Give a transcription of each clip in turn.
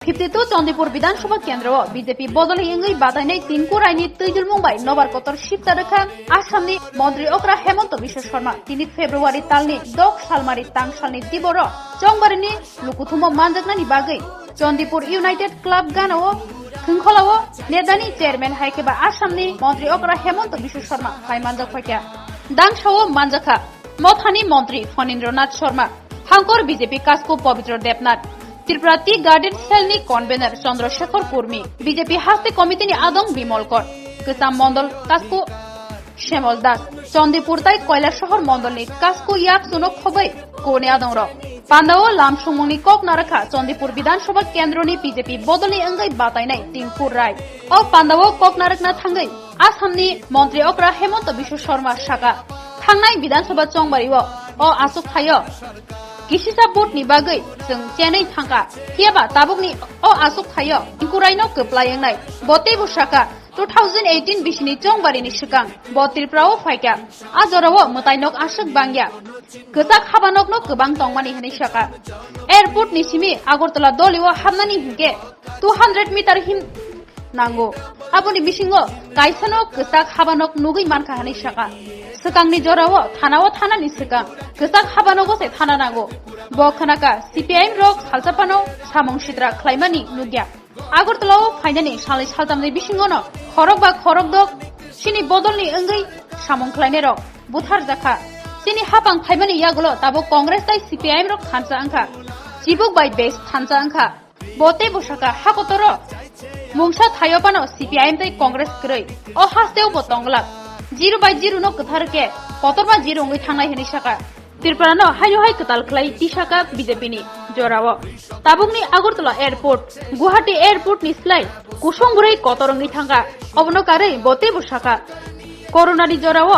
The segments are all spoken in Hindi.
52 चंदीपुर विधानसभा केंद्र बीजेपी बदल इंगई बादायनाय तिनकु रायनि तैजुल मुंबाई नबारकतर शिबता रखा आसामनि मंत्री अक्रा हेमंत विश्व शर्मा 3 फेब्रुवारी तालनि दक सालमारि तांसालनि दिबर चंबारिनि लुकुथुम मानजाकनानि बागै चंदीपुर यूनाइटेड क्लब गानाव खुंखलाव नेदानि चेयरमैन हाइकेबा आसामनि मंत्री अक्रा हेमंत विश्व शर्मा हाय मानजाक फायका दांसाव मानजाखा मथानि मंत्री फणीन्द्रनाथ शर्मा हांकर बीजेपी कास्को पवित्र देवनाथ त्रिपुरा टी गार्डन सेलनि कन्वेनर चंद्रशेखर कुर्मी बीजेपी हास्ते कमिटिनि आदम बिमलकर गोसाम मंडल कास्को श्यामल दास चंदीपुर ताई कयला शहर मंडलनि कास्को याक सुनक खबै कोने आदं र पान्दाव लामसुमुंनि कक नारखा चंदीपुर विधानसभा केंद्रनि बीजेपी बदलनि अंगै बातायनाय तिनपुर राय अ पान्दाव कक नारकना थांगै आसामनि मंत्री अक्रा हेमंत विश्व शर्मा साका थांनाय विधानसभा चंबारिव अ आसुक थायो गिसिसा बोर्डनि बागै जों चेनै थांगा थियाबा ताबुकनि अ आसुक थायो इंकुराइनो गोप्लायंनाय बते बुसाका 2018 बिसिनि चंबारिनि सिगां बत्रिफ्राव फायका आजराव मताइनक आसुक बांग्या गोजाक हाबानकनो गोबां दंमानि हनै साका एयारपोर्टनि सिमि आगरतला दलिव हाबनानि हिगे 200 मिटार हिम नांगौ आबुनि बिसिङो गायसानो गोजाक हाबानक नुगै मानखा हनै साका सिगांनि जराव थानानि सिगां गोजाक हाबानकसे थाना नांगौ बखनाका सीपीआईएम रक सालसापानो सामं सिद्रा ख्लाइमानि नुग्या आगरतलाव फाइनानि सालै सालतामनि बिसिङनो खरक बा खरक दक सिनि बदलनि अंगै सामं ख्लाइने रक बुथार जाखा सिनि हापां फाइमानि यागलो ताबो कांग्रेस ताई सीपीआईएम रक थानसा अंखा जिबुक बाय बेस थानसा अंखा बते बसाका हाकतर मुंसा थायोपानो सीपीआईएम ताई कांग्रेस ग्रै अ हास्तेव बतंगला 0/0 नो कथारके पतरबा 0 अंगै थांनाय हनै साका त्रिपुरानो हायहाय कताल खलाई तिसाका बीजेपीनि जराव ताबुकनि आगरतला एयारपोर्ट गुवाहाटी एयारपोर्ट नि स्लाइ कुसुंगुरै कतरंगै थांगा अबनकारै बते बसाका कोरोनानि जराव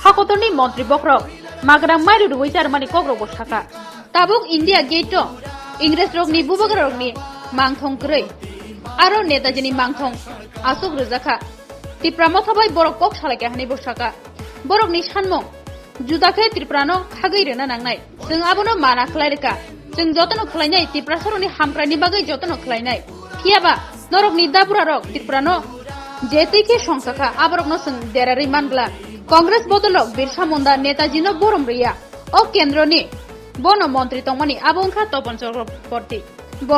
हाकतरनि मंत्री बक्र मागरा माइरु रुबै जार्मानि कग्र बसाका ताबुक इंडिया गेट इंग्रेज रगनि बुबगर रगनि मांथं ग्रै आरो नेताजीनि मांथं आसुक रोजाखा त्रिपुरा मथाबाय बरक कक सालायका हनै बसाका बरकनि सानमं जुदाखे त्रिपुरानो खागै रेना नांनाय जों आबोनो माना खलायरेका जों जतन खलायनाय त्रिपुरा सरनि हामप्रानि बागै जतन खलायनाय थियाबा नरकनि दाबुरा रक त्रिपुरानो जेतैखे संसाखा आबरकनो जों देरारै मानग्ला कांग्रेस बदलक बिरसा मुंडा नेताजीनो बरम रिया अ केन्द्रनि बन मन्त्री तंमानि आबंखा तपन चक्रवर्ती ब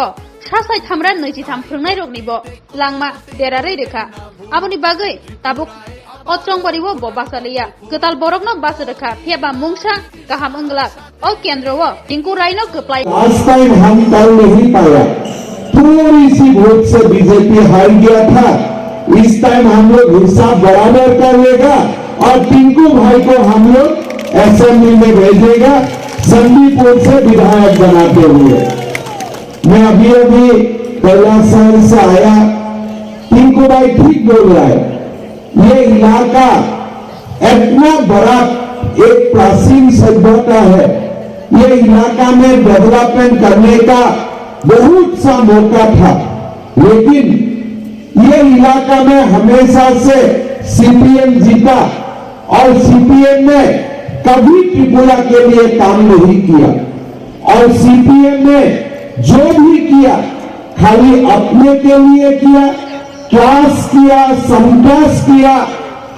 सासाय थामरा 23 फोरोंनाय रगनि ब लांमा देरारै रेखा आबोनि बागै ताबुक अचंबारिवो बबासालिया गताल बरकनो बास रखा फेबा मुंसा गाहाम अंगला और केंद्रव टिंकू रायनो कप्लाई लास्ट टाइम हम कल नहीं पाया थोड़ी सी वोट से बीजेपी हार गया था इस टाइम हम लोग हिस्सा बराबर कर लेगा और टिंकू भाई को हम लोग असेंबली में भेजेगा संदीपुर से विधायक बनाते हुए मैं अभी कैलाश से आया टिंकू भाई ठीक बोल रहा है ये इलाका इतना बड़ा एक प्राचीन सभ्यता है ये इलाका में डेवलपमेंट करने का बहुत सा मौका था लेकिन ये इलाका में हमेशा से सीपीएम जीता और सीपीएम ने कभी त्रिपुरा के लिए काम नहीं किया और सीपीएम ने जो भी किया खाली अपने के लिए किया क्लास किया समक्लास किया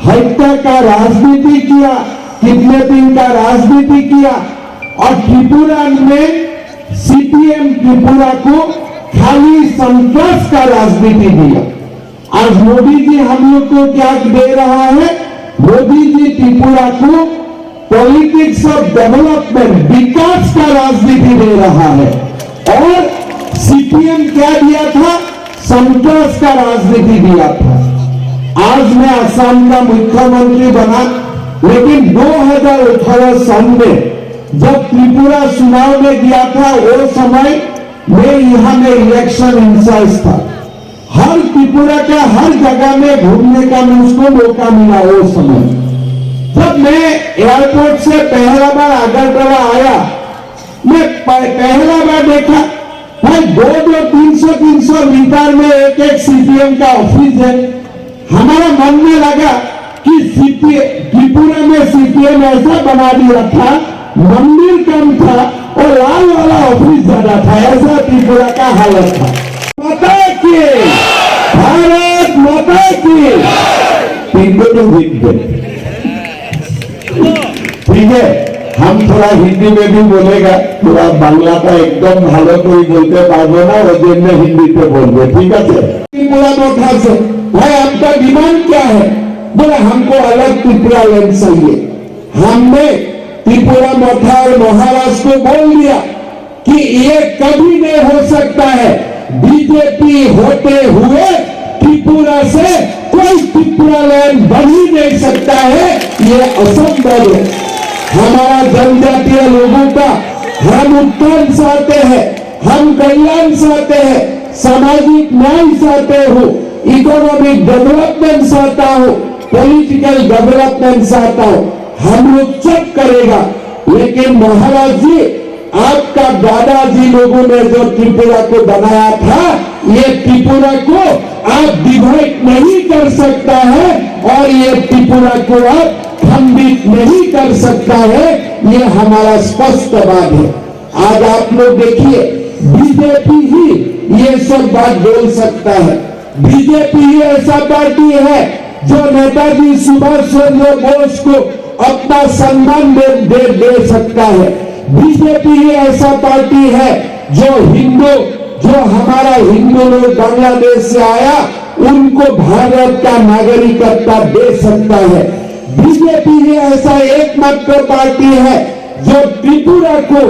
हत्या का राजनीति किया किडनैपिंग का राजनीति किया और त्रिपुरा में सीपीएम त्रिपुरा को खाली समक्लास का राजनीति दिया आज मोदी जी हम लोग को क्या दे रहा है मोदी जी त्रिपुरा को पॉलिटिक्स ऑफ डेवलपमेंट विकास का राजनीति दे रहा है और सीपीएम क्या दिया था समक्लास का राजनीति दिया था आज मैं असम का मुख्यमंत्री बना लेकिन 2018 सन में जब त्रिपुरा चुनाव में गया था वो समय मैं यहाँ में इलेक्शन इंचार्ज था हर त्रिपुरा का हर जगह में घूमने का मुझको मौका मिला वो समय जब मैं एयरपोर्ट से पहला बार अगरतला आया मैं पहला बार देखा भाई 200-300 मीटर में एक सीपीएम का ऑफिस है हमारा मन में लगा कि त्रिपुरा में सीपीएम ऐसा बना दिया था मंदिर कम था और लाल वाला ऑफिस ज्यादा था ऐसा त्रिपुरा का हालत था के हम थोड़ा हिंदी में भी बोलेगा, पूरा बांग्लाটা একদম ভালো করে বলতে পারবো না, ওই জন্য হিন্দিতে বলবো, ঠিক আছে? त्रिपुरा मोथा से भाई आपका डिमांड क्या है? बोले हमको अलग त्रिपुरा लैंड चाहिए। हमने त्रिपुरा मोथा और महाराष्ट्र को बोल दिया कि ये कभी नहीं हो सकता है, बीजेपी होते हुए त्रिपुरा से कोई त्रिपुरा लैंड बन ही नहीं सकता है, ये असंभव है। हमारा जनजातीय लोगों का हम उत्थान चाहते हैं, हम कल्याण चाहते हैं, सामाजिक न्याय चाहते हो, इकोनॉमिक डेवलपमेंट चाहता हो, पॉलिटिकल डेवलपमेंट चाहता हो, हम लोग सब करेगा। लेकिन महाराज जी, आपका दादाजी लोगों ने जो त्रिपुरा को बनाया था, ये त्रिपुरा को आप डिवाइड नहीं कर सकता है और ये त्रिपुरा को आप खंडित नहीं कर सकता है, ये हमारा स्पष्ट बात है। आज आप लोग देखिए, बीजेपी ही ये सब बात बोल सकता है। बीजेपी ही ऐसा पार्टी है जो नेताजी सुभाष चंद्र बोस को अपना सम्मान दे सकता है। बीजेपी ही ऐसा पार्टी है जो हमारा हिंदू लोग बांग्लादेश से आया, उनको भारत का नागरिकता दे सकता है। बीजेपी ही ऐसा एकमात्र पार्टी है जो त्रिपुरा को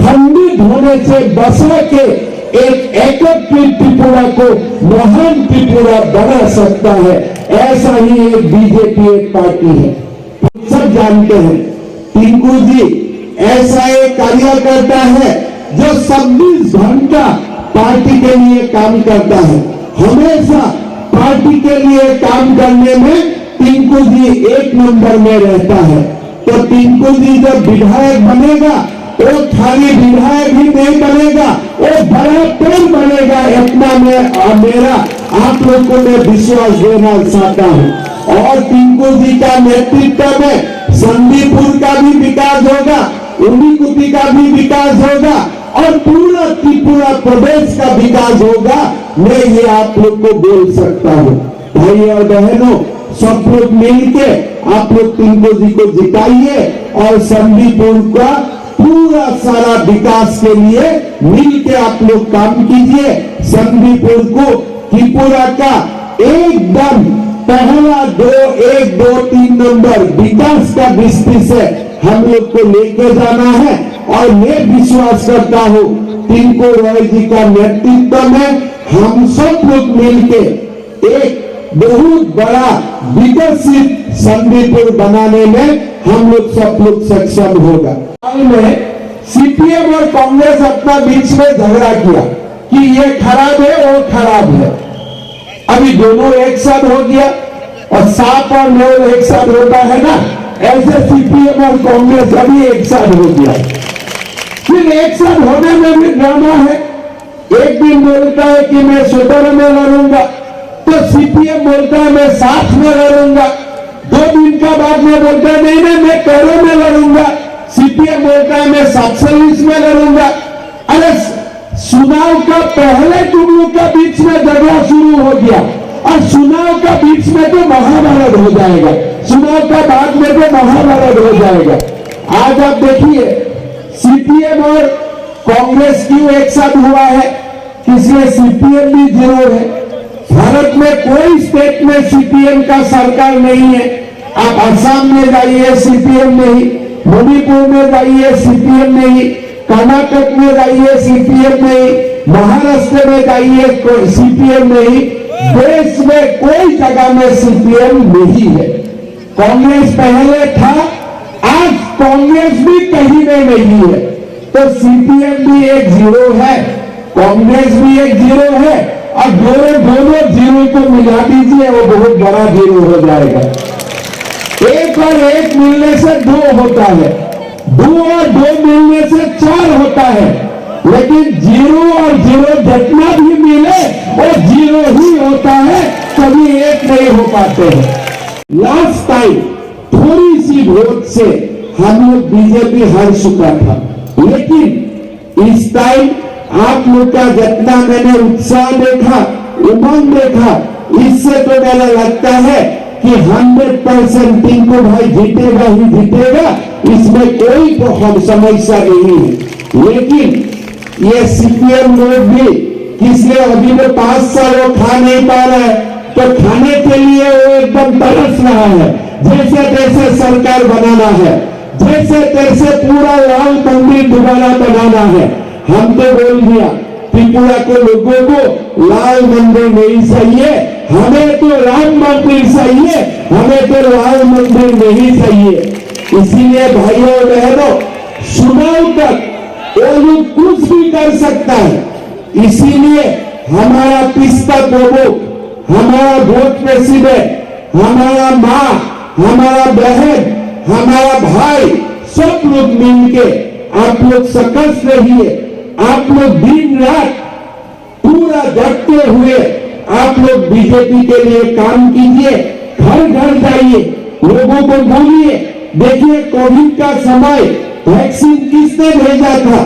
खंडित होने से बचा के एक एकत्रित त्रिपुरा को महान त्रिपुरा बना सकता है। ऐसा ही एक बीजेपी एक पार्टी है। सब जानते हैं टिंकू जी ऐसा एक कार्यकर्ता है जो 26 घंटा पार्टी के लिए काम करता है। हमेशा पार्टी के लिए काम करने में टिंकू जी एक नंबर में रहता है। तो टिंकू जी जब विधायक बनेगा, वो खाली विधायक ही नहीं बनेगा, वो बड़ा पेड़ बनेगा। इतना मेरा आप लोग को मैं विश्वास देना चाहता हूँ। और टिंकू जी का नेतृत्व में संदीपुर का भी विकास होगा, उन्नीकुटी का भी विकास होगा और पूरा त्रिपुरा प्रदेश का विकास होगा। मैं ये आप लोग को बोल सकता हूँ। भाई और बहनों, सब लोग मिलके आप लोग टिंकू जी को जिताइए और संदीपुर का पूरा सारा विकास के लिए मिलके आप लोग काम कीजिए। संदीपुर को त्रिपुरा का एकदम पहला 1, 2, 3 नंबर विकास का दृष्टि से हम लोग को लेके जाना है। और मैं विश्वास करता हूँ टिंकू रॉय जी का नेतृत्व में हम सब लोग मिलके एक बहुत बड़ा विकसित संदीपुर बनाने में हम लोग सब लोग सक्षम होगा। में सीपीएम और कांग्रेस अपना बीच में झगड़ा किया कि ये खराब है वो खराब है। अभी दोनों एक साथ हो गया और सांप और नेवल एक साथ होता है ना, ऐसे सीपीएम और कांग्रेस अभी एक साथ हो गया। फिर एक साथ होने में भी ड्रामा है। एक दिन बोलता है कि मैं स्वतंत्र में लड़ूंगा, तो सीपीएम बोलता है मैं साथ में लड़ूंगा। 2 दिन का बाद में बोलता है नहीं मैं पैरों में लड़ूंगा। सीपीएम बोलता है मैं 720 में लड़ूंगा। अरे चुनाव का पहले तुम लोग का बीच में झगड़ा शुरू हो गया और चुनाव का बीच में तो महाभारत हो जाएगा, चुनाव का बाद में तो महाभारत हो जाएगा। आज आप देखिए सीपीएम और कांग्रेस क्यों एक साथ हुआ है, इसलिए सीपीएम भी 0 है। भारत में कोई स्टेट में सीपीएम का सरकार नहीं है। आप असम में जाइए सीपीएम नहीं, मणिपुर में जाइए सीपीएम नहीं, कर्नाटक में जाइए सीपीएम नहीं, महाराष्ट्र में जाइए सीपीएम नहीं। देश में कोई जगह में सीपीएम नहीं है। कांग्रेस पहले था, आज कांग्रेस भी कहीं में नहीं है। तो सीपीएम भी एक 0 है, कांग्रेस भी एक 0 है और दोनों 0 को मिला दीजिए, वो बहुत बड़ा 0 हो जाएगा। 1 और 1 मिलने से 2 होता है, 2 और 2 मिलने से 4 होता है। लेकिन 0 और 0 जितना भी मिले वो 0 ही होता है, कभी 1 नहीं हो पाते हैं। लास्ट टाइम थोड़ी सी वोट से हम लोग बीजेपी हार चुका था, लेकिन इस टाइम आप लोग का जितना मैंने उत्साह देखा, उमंग देखा, इससे तो मेरा लगता है कि 100% टिंकू भाई जीतेगा ही जीतेगा। इसमें कोई समस्या नहीं है। लेकिन ये सीपीएम लोग भी किसी अभी तो 5 साल वो खा नहीं पा रहा है, तो खाने के लिए वो एकदम तरस रहा है। जैसे तैसे सरकार बनाना है, जैसे तैसे पूरा राम मंदिर दोबारा बनाना है। हम तो बोल दिया त्रिपुरा के लोगों को लाल मंदिर नहीं चाहिए, हमें तो राम मंदिर चाहिए, हमें तो लाल मंदिर नहीं चाहिए। इसीलिए भाइयों बहनों, चुनाव तक वो लोग कुछ भी कर सकता है। इसीलिए हमारा पिस्ता प्रमुख, हमारा बूथ प्रेसिडेंट, हमारा माँ, हमारा बहन, हमारा भाई, सब लोग मिलके आप लोग सकस रहिए। आप लोग दिन रात पूरा जगते हुए आप लोग बीजेपी के लिए काम कीजिए। घर घर जाइए, लोगों को बोलिए। देखिए कोविड का समय वैक्सीन किसने भेजा था?